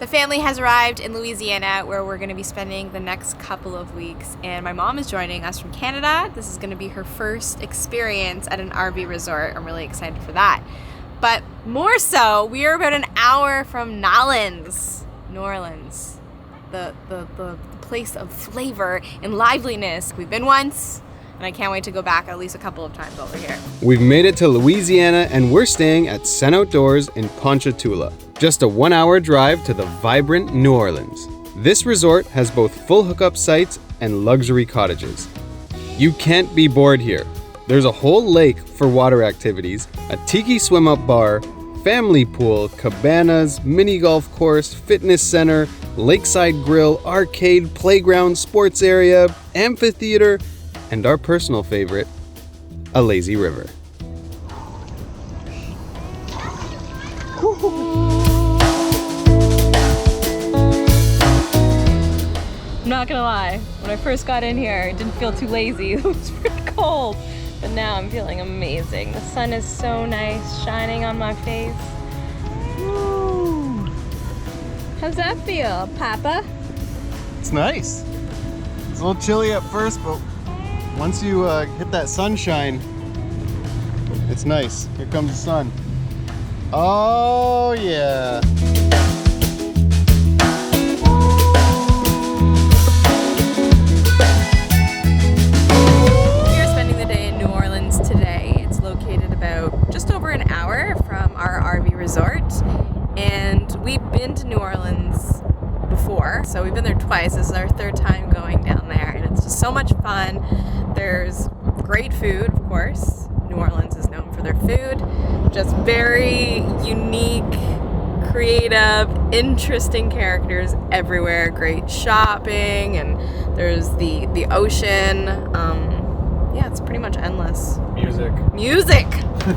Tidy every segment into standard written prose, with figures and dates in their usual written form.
The family has arrived in Louisiana where we're going to be spending the next couple of weeks, and my mom is joining us from Canada. This is going to be her first experience at an RV resort. I'm really excited for that. But more so, we are about an hour from New Orleans, the place of flavor and liveliness. We've been once, and I can't wait to go back at least a couple of times over here. We've made it to Louisiana, and we're staying at Sen Outdoors in Ponchatoula. Just a 1-hour drive to the vibrant New Orleans. This resort has both full hookup sites and luxury cottages. You can't be bored here. There's a whole lake for water activities, a tiki swim-up bar, family pool, cabanas, mini golf course, fitness center, Lakeside Grill, arcade, playground, sports area, amphitheater, and our personal favorite, a lazy river. I'm not gonna lie, when I first got in here, it didn't feel too lazy. It was pretty cold, but now I'm feeling amazing. The sun is so nice, shining on my face. Woo. How's that feel, Papa? It's nice. It's a little chilly at first, but once you hit that sunshine, it's nice. Here comes the sun. Oh yeah. Just over an hour from our RV resort, and we've been to New Orleans before, so we've been there twice. This is our third time going down there, and it's just so much fun. There's great food, of course. New Orleans is known for their food. Just very unique, creative, interesting characters everywhere. Great shopping, and there's the ocean. Yeah, it's pretty much endless. Music!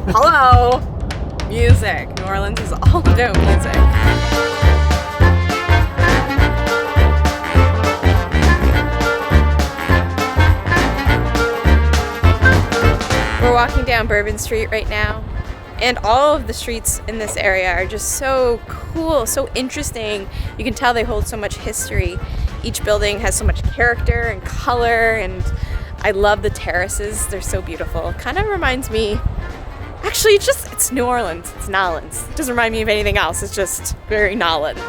Hello! Music. New Orleans is all about music. We're walking down Bourbon Street right now, and all of the streets in this area are just so cool, so interesting. You can tell they hold so much history. Each building has so much character and color, and I love the terraces. They're so beautiful. Kind of reminds me, actually, it's New Orleans. It's Nolans. It doesn't remind me of anything else. It's just very Nolans.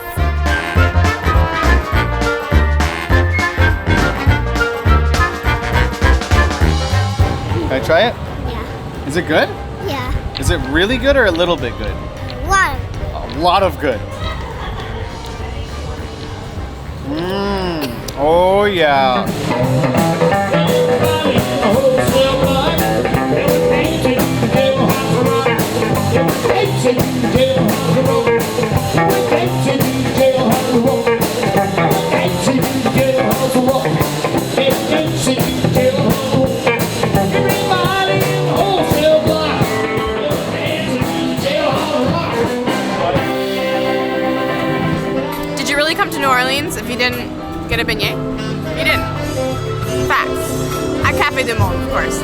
Can I try it? Yeah. Is it good? Yeah. Is it really good or a little bit good? A lot. A lot of good. Oh yeah. Did you really come to New Orleans if you didn't get a beignet? You didn't. Facts. At Café Du Monde, of course.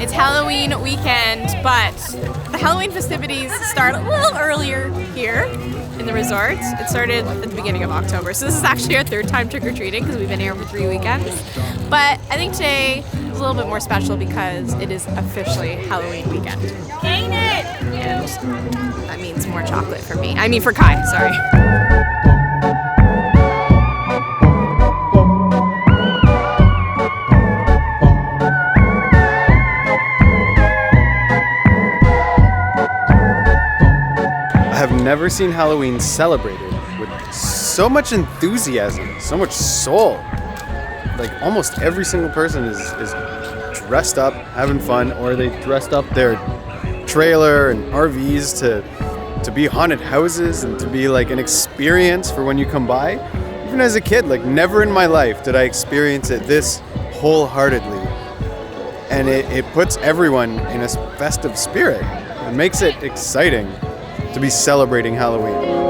It's Halloween weekend, but the Halloween festivities start a little earlier here in the resort. It started at the beginning of October, so this is actually our third time trick-or-treating because we've been here for 3 weekends. But I think today is a little bit more special because it is officially Halloween weekend. Ain't it? And that means more chocolate for me. I mean for Kai, sorry. never seen Halloween celebrated with so much enthusiasm, so much soul. Like almost every single person is dressed up, having fun, or they dressed up their trailer and RVs to be haunted houses and to be like an experience for when you come by. Even as a kid, like never in my life did I experience it this wholeheartedly. And it puts everyone in a festive spirit. It makes it exciting to be celebrating Halloween.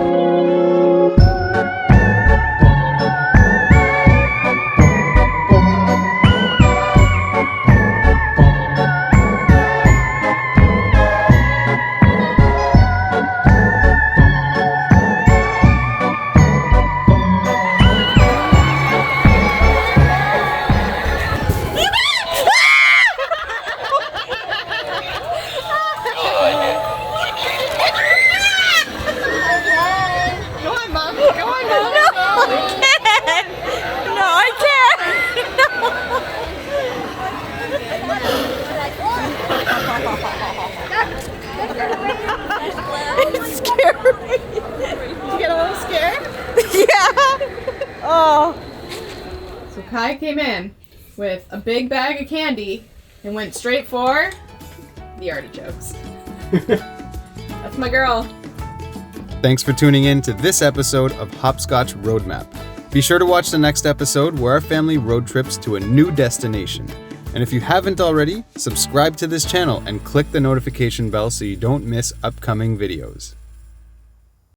It's scary. Did you get a little scared? Yeah. Oh. So Kai came in with a big bag of candy and went straight for the artichokes. That's my girl. Thanks for tuning in to this episode of Hopscotch Roadmap. Be sure to watch the next episode where our family road trips to a new destination. And if you haven't already, subscribe to this channel and click the notification bell so you don't miss upcoming videos.